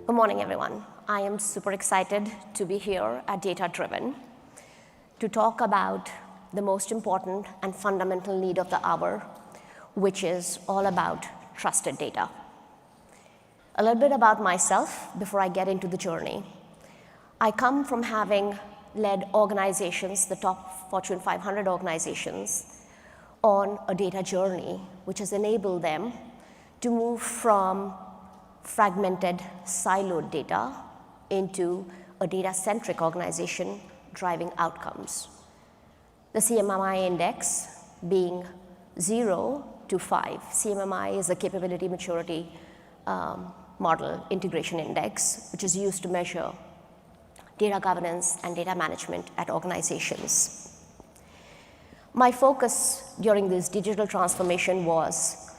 Good morning, everyone. I am super excited to be here at Data Driven to talk about the most important and fundamental need of the hour, which is all about trusted data. A little bit about myself before I get into the journey. I come from having led organizations, the top Fortune 500 organizations, on a data journey, which has enabled them to move from fragmented, siloed data into a data-centric organization driving outcomes. The CMMI index being 0 to 5. CMMI is a capability maturity model integration index, which is used to measure data governance and data management at organizations. My focus during this digital transformation was,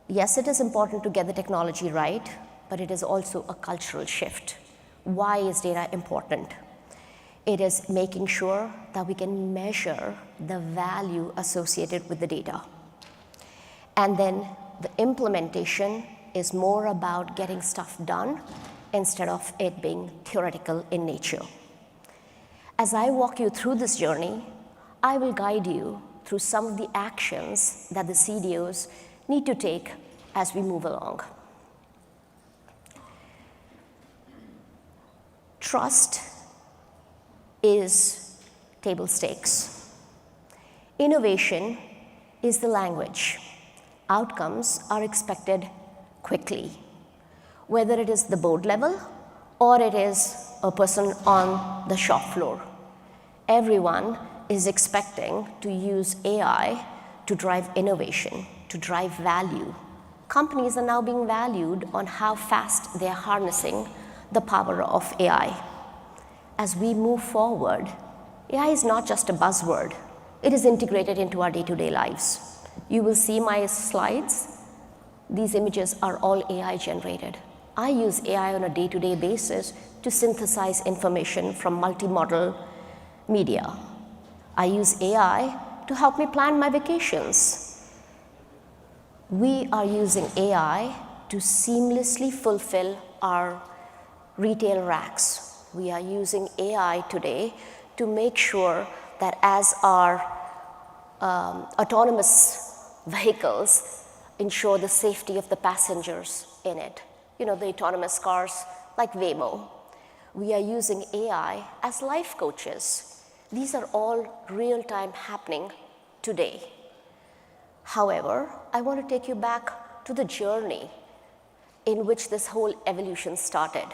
yes, it is important to get the technology right, but it is also a cultural shift. Why is data important? It is making sure that we can measure the value associated with the data. And then the implementation is more about getting stuff done instead of it being theoretical in nature. As I walk you through this journey, I will guide you through some of the actions that the CDOs need to take as we move along. Trust is table stakes. Innovation is the language. Outcomes are expected quickly, whether it is the board level or it is a person on the shop floor. Everyone is expecting to use AI to drive innovation, to drive value. Companies are now being valued on how fast they're harnessing the power of AI. As we move forward, AI is not just a buzzword. It is integrated into our day-to-day lives. You will see my slides. These images are all AI generated. I use AI on a day-to-day basis to synthesize information from multimodal media. I use AI to help me plan my vacations. We are using AI to seamlessly fulfill our retail racks. We are using AI today to make sure that as our autonomous vehicles ensure the safety of the passengers in it. You know, the autonomous cars like Waymo. We are using AI as life coaches. These are all real-time happening today. However, I want to take you back to the journey in which this whole evolution started.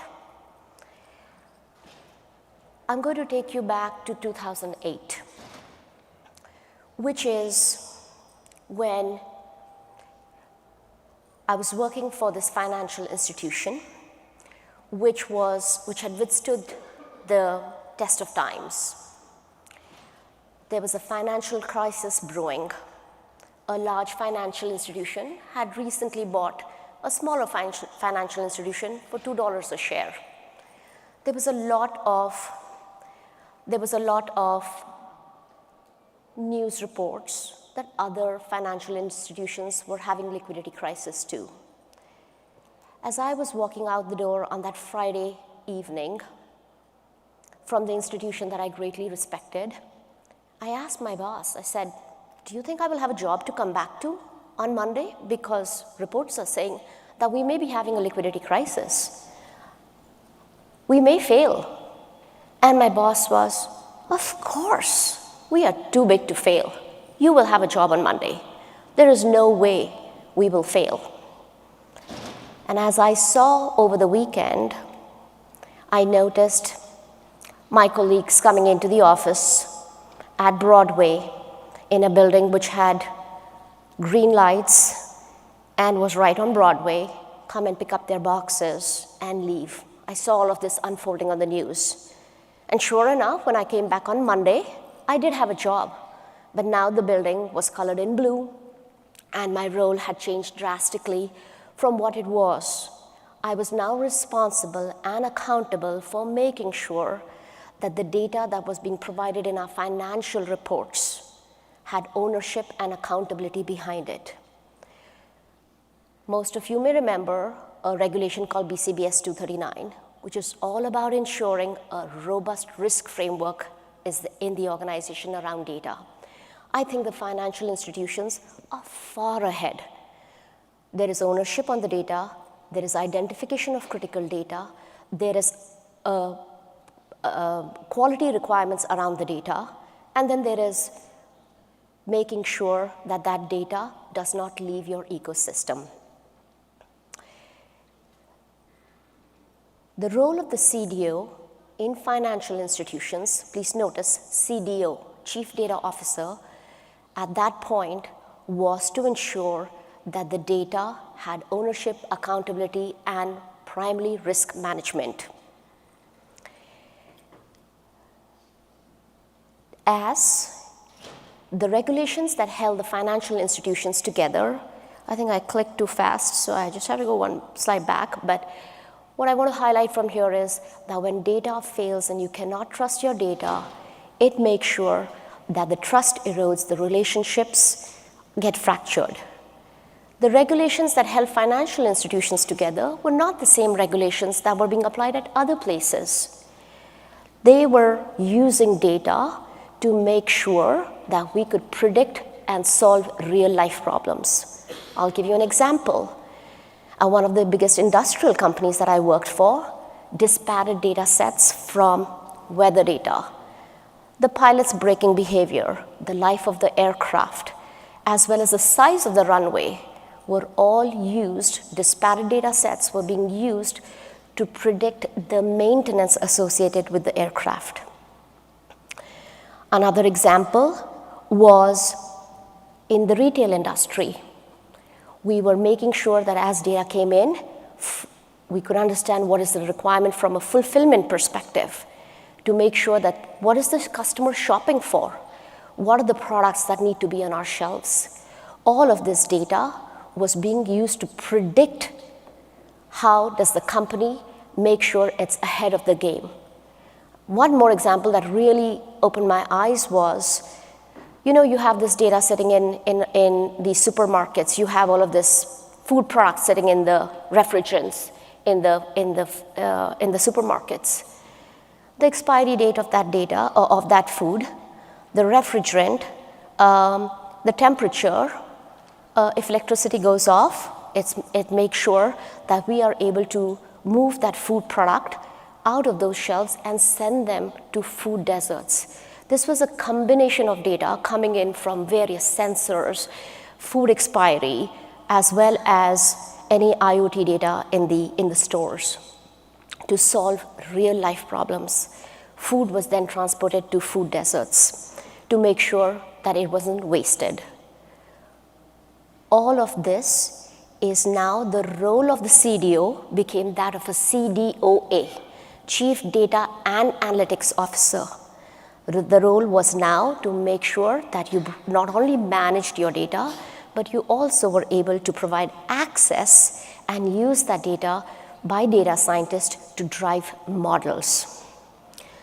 I'm going to take you back to 2008, which is when I was working for this financial institution, which had withstood the test of times. There was a financial crisis brewing. A large financial institution had recently bought a smaller financial institution for $2 a share. There was a lot of news reports that other financial institutions were having liquidity crisis too. As I was walking out the door on that Friday evening from the institution that I greatly respected, I asked my boss, I said, do you think I will have a job to come back to on Monday? Because reports are saying that we may be having a liquidity crisis. We may fail. And my boss was, of course, we are too big to fail. You will have a job on Monday. There is no way we will fail. And as I saw over the weekend, I noticed my colleagues coming into the office at Broadway in a building which had green lights and was right on Broadway, come and pick up their boxes and leave. I saw all of this unfolding on the news. And sure enough, when I came back on Monday, I did have a job. But now the building was colored in blue, and my role had changed drastically from what it was. I was now responsible and accountable for making sure that the data that was being provided in our financial reports had ownership and accountability behind it. Most of you may remember a regulation called BCBS 239, which is all about ensuring a robust risk framework is in the organization around data. I think the financial institutions are far ahead. There is ownership on the data, there is identification of critical data, there is quality requirements around the data, and then there is making sure that that data does not leave your ecosystem. The role of the CDO in financial institutions, please notice CDO, Chief Data Officer, at that point was to ensure that the data had ownership, accountability, and primarily risk management. As the regulations that held the financial institutions together, I think I clicked too fast, so I just have to go one slide back, but what I want to highlight from here is that when data fails and you cannot trust your data, it makes sure that the trust erodes, the relationships get fractured. The regulations that held financial institutions together were not the same regulations that were being applied at other places. They were using data to make sure that we could predict and solve real-life problems. I'll give you an example. One of the biggest industrial companies that I worked for disparate data sets from weather data. The pilot's braking behavior, the life of the aircraft, as well as the size of the runway were all used, disparate data sets were being used to predict the maintenance associated with the aircraft. Another example was in the retail industry. We were making sure that as data came in, we could understand what is the requirement from a fulfillment perspective to make sure that what is the customer shopping for? What are the products that need to be on our shelves? All of this data was being used to predict how does the company make sure it's ahead of the game. One more example that really opened my eyes was, you have this data sitting in the supermarkets. You have all of this food products sitting in the refrigerants in the supermarkets. The expiry date of that data, or of that food, the refrigerant, the temperature, if electricity goes off, it makes sure that we are able to move that food product out of those shelves and send them to food deserts. This was a combination of data coming in from various sensors, food expiry, as well as any IoT data in the stores to solve real-life problems. Food was then transported to food deserts to make sure that it wasn't wasted. All of this is now the role of the CDO became that of a CDOA, Chief Data and Analytics Officer. The role was now to make sure that you not only managed your data, but you also were able to provide access and use that data by data scientists to drive models.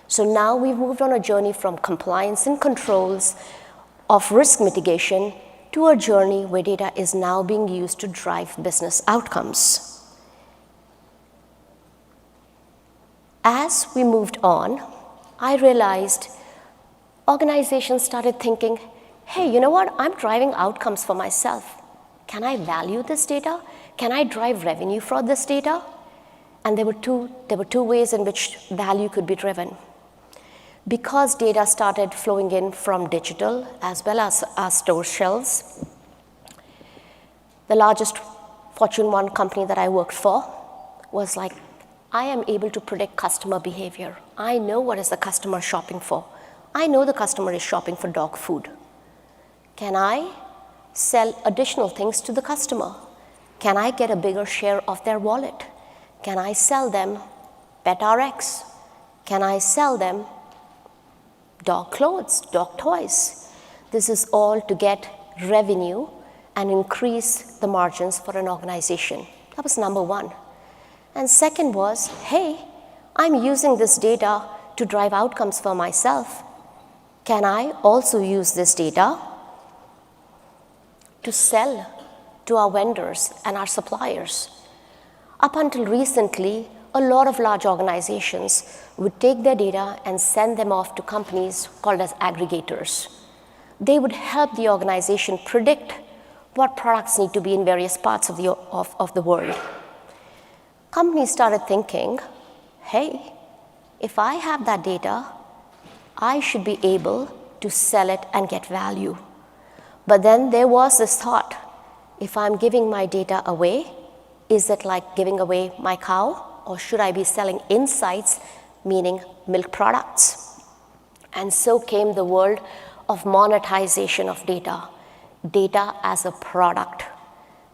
So now we've moved on a journey from compliance and controls of risk mitigation to a journey where data is now being used to drive business outcomes. As we moved on, I realized organizations started thinking, hey, you know what? I'm driving outcomes for myself. Can I value this data? Can I drive revenue for this data? And there were two ways in which value could be driven. Because data started flowing in from digital as well as our store shelves, the largest Fortune 1 company that I worked for was like, I am able to predict customer behavior. I know what is the customer shopping for. I know the customer is shopping for dog food. Can I sell additional things to the customer? Can I get a bigger share of their wallet? Can I sell them PetRx? Can I sell them dog clothes, dog toys? This is all to get revenue and increase the margins for an organization. That was number one. And second was, hey, I'm using this data to drive outcomes for myself. Can I also use this data to sell to our vendors and our suppliers? Up until recently, a lot of large organizations would take their data and send them off to companies called as aggregators. They would help the organization predict what products need to be in various parts of the world. Companies started thinking, hey, if I have that data, I should be able to sell it and get value. But then there was this thought, if I'm giving my data away, is it like giving away my cow? Or should I be selling insights, meaning milk products? And so came the world of monetization of data. Data as a product,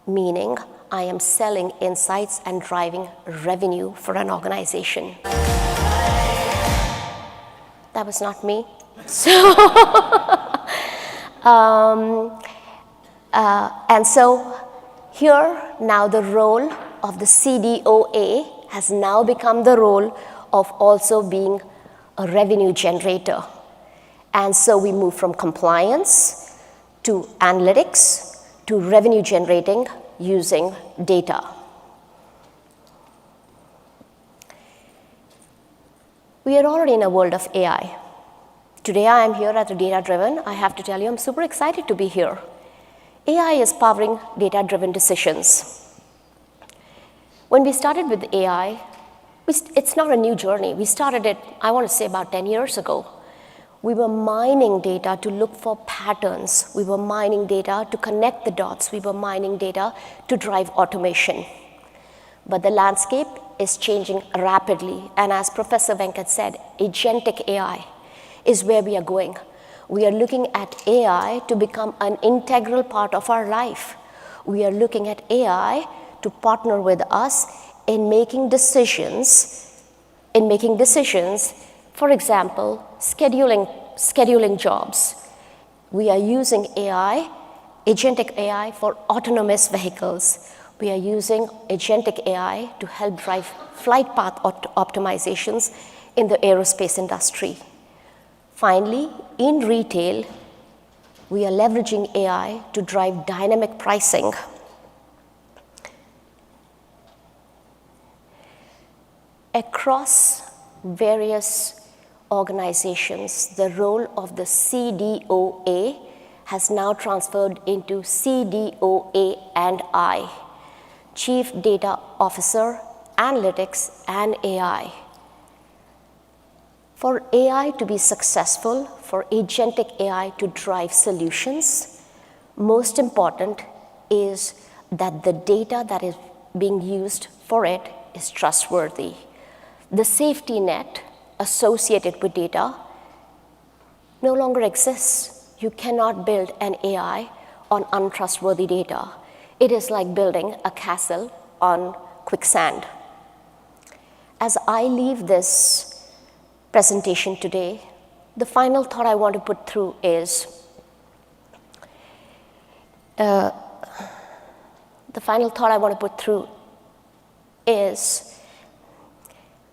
meaning I am selling insights and driving revenue for an organization. That was not me. So, and so here now the role of the CDOA has now become the role of also being a revenue generator. And so we move from compliance to analytics to revenue generating using data. We are already in a world of AI. Today I am here at the Data Driven. I have to tell you, I'm super excited to be here. AI is powering data-driven decisions. When we started with AI, it's not a new journey. We started it, I want to say, about 10 years ago. We were mining data to look for patterns. We were mining data to connect the dots. We were mining data to drive automation. But the landscape is changing rapidly. And as Professor Venkat said, agentic AI is where we are going. We are looking at AI to become an integral part of our life. We are looking at AI to partner with us in making decisions, for example, scheduling jobs. We are using AI, agentic AI, for autonomous vehicles. We are using agentic AI to help drive flight path optimizations in the aerospace industry. Finally, in retail, we are leveraging AI to drive dynamic pricing. Across various organizations, the role of the CDOA has now transferred into CDOA and I, Chief Data Officer, Analytics, and AI. For AI to be successful, for agentic AI to drive solutions, most important is that the data that is being used for it is trustworthy. The safety net associated with data no longer exists. You cannot build an AI on untrustworthy data. It is like building a castle on quicksand. As I leave this presentation today, the final thought I want to put through is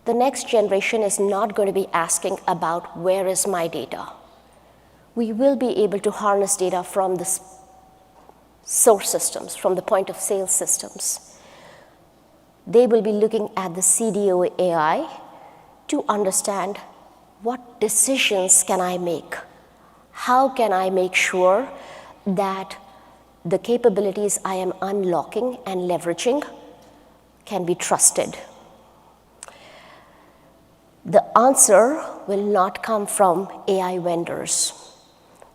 the next generation is not going to be asking about where is my data. We will be able to harness data from the source systems, from the point of sale systems. They will be looking at the CDO AI to understand what decisions can I make? How can I make sure that the capabilities I am unlocking and leveraging can be trusted? The answer will not come from AI vendors.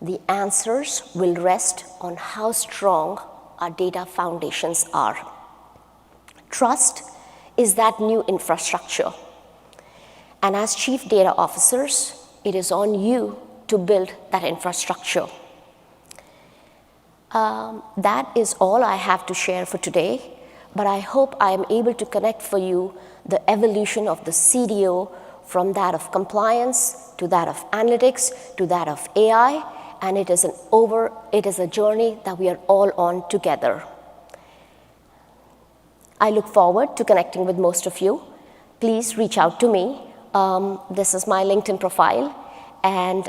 The answers will rest on how strong our data foundations are. Trust is that new infrastructure. And as chief data officers, it is on you to build that infrastructure. That is all I have to share for today, but I hope I am able to connect for you the evolution of the CDO from that of compliance to that of analytics to that of AI, and it is a journey that we are all on together. I look forward to connecting with most of you. Please reach out to me. This is my LinkedIn profile, and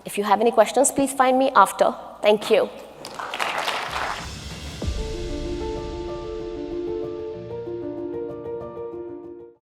if you have any questions, please find me after. Thank you.